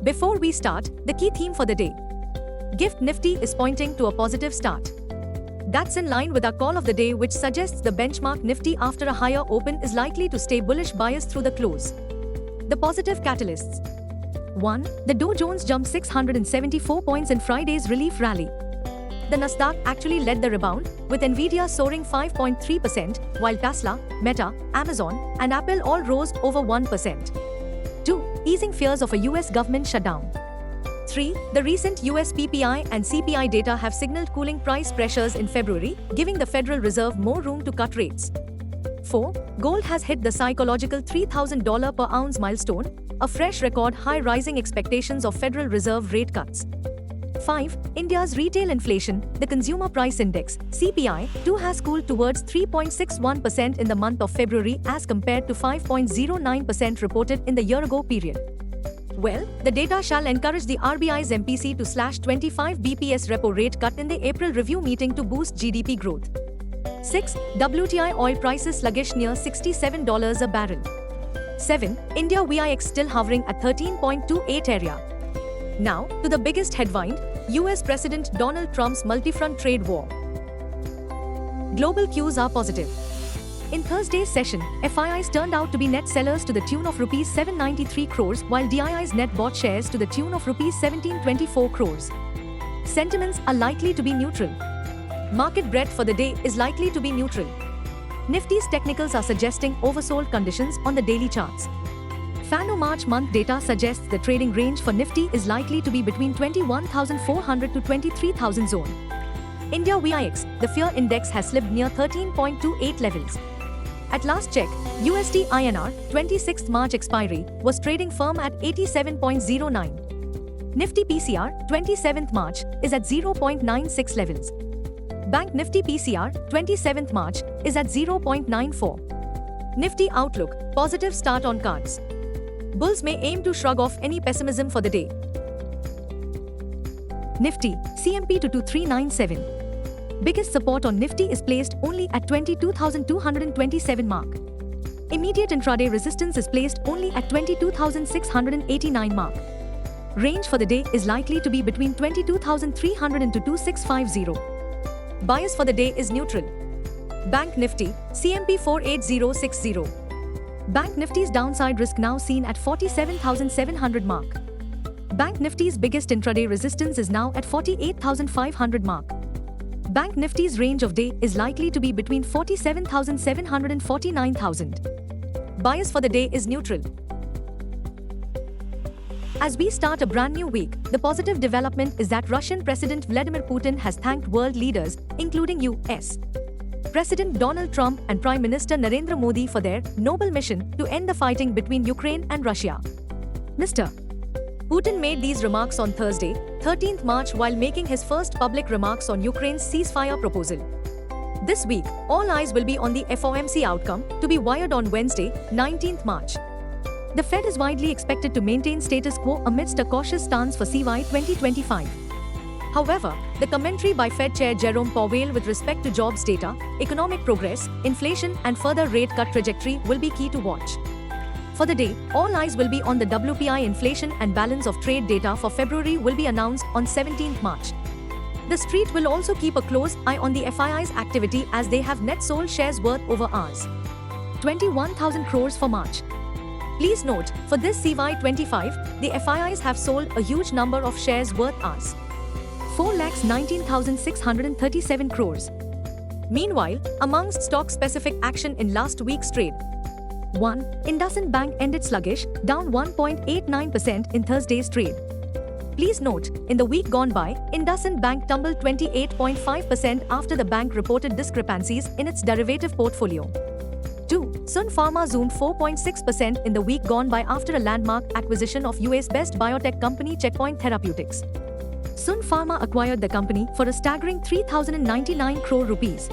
Before we start, the key theme for the day. GIFT Nifty is pointing to a positive start. That's in line with our call of the day, which suggests the benchmark Nifty after a higher open is likely to stay bullish bias through the close. The positive catalysts. 1. The Dow Jones jumped 674 points in Friday's relief rally. The Nasdaq actually led the rebound, with Nvidia soaring 5.3%, while Tesla, Meta, Amazon, and Apple all rose over 1%. 2. Easing fears of a US government shutdown. 3. The recent US PPI and CPI data have signaled cooling price pressures in February, giving the Federal Reserve more room to cut rates. 4. Gold has hit the psychological $3,000 per ounce milestone, a fresh record high, rising expectations of Federal Reserve rate cuts. 5. India's retail inflation, the Consumer Price Index, CPI, too has cooled towards 3.61% in the month of February as compared to 5.09% reported in the year-ago period. Well, the data shall encourage the RBI's MPC to slash 25 BPS repo rate cut in the April review meeting to boost GDP growth. 6. WTI oil prices sluggish near $67 a barrel. 7. India VIX still hovering at 13.28 area. Now, to the biggest headline, US President Donald Trump's multi-front trade war. Global cues are positive. In Thursday's session, FIIs turned out to be net sellers to the tune of Rs 793 crores, while DIIs net bought shares to the tune of Rs 1724 crores. Sentiments are likely to be neutral. Market breadth for the day is likely to be neutral. Nifty's technicals are suggesting oversold conditions on the daily charts. FANO March month data suggests the trading range for Nifty is likely to be between 21,400 to 23,000 zone. India VIX, the fear index, has slipped near 13.28 levels. At last check, USD INR 26th March expiry was trading firm at 87.09. Nifty PCR 27th March is at 0.96 levels. Bank Nifty PCR 27th March is at 0.94. Nifty outlook, positive start on cards. Bulls may aim to shrug off any pessimism for the day. Nifty, CMP to 2397. Biggest support on Nifty is placed only at 22,227 mark. Immediate intraday resistance is placed only at 22,689 mark. Range for the day is likely to be between 22,300 and 2650. Bias for the day is neutral. Bank Nifty, CMP 48060. Bank Nifty's downside risk now seen at 47,700 mark. Bank Nifty's biggest intraday resistance is now at 48,500 mark. Bank Nifty's range of day is likely to be between 47,700 and 49,000. Bias for the day is neutral. As we start a brand new week, the positive development is that Russian President Vladimir Putin has thanked world leaders, including US President Donald Trump and Prime Minister Narendra Modi, for their noble mission to end the fighting between Ukraine and Russia. Mr. Putin made these remarks on Thursday, 13th March, while making his first public remarks on Ukraine's ceasefire proposal. This week, all eyes will be on the FOMC outcome, to be wired on Wednesday, 19th March. The Fed is widely expected to maintain status quo amidst a cautious stance for CY 2025. However, the commentary by Fed Chair Jerome Powell with respect to jobs data, economic progress, inflation, and further rate cut trajectory will be key to watch. For the day, all eyes will be on the WPI inflation and balance of trade data for February will be announced on 17th March. The street will also keep a close eye on the FII's activity as they have net sold shares worth over Rs 21,000 crores for March. Please note, for this CY25, the FIIs have sold a huge number of shares worth Rs 4,19,637 crores. Meanwhile, amongst stock-specific action in last week's trade, 1. IndusInd Bank ended sluggish, down 1.89% in Thursday's trade. Please note, in the week gone by, IndusInd Bank tumbled 28.5% after the bank reported discrepancies in its derivative portfolio. 2. Sun Pharma zoomed 4.6% in the week gone by after a landmark acquisition of US-based biotech company Checkpoint Therapeutics. Sun Pharma acquired the company for a staggering 3,099 crore rupees.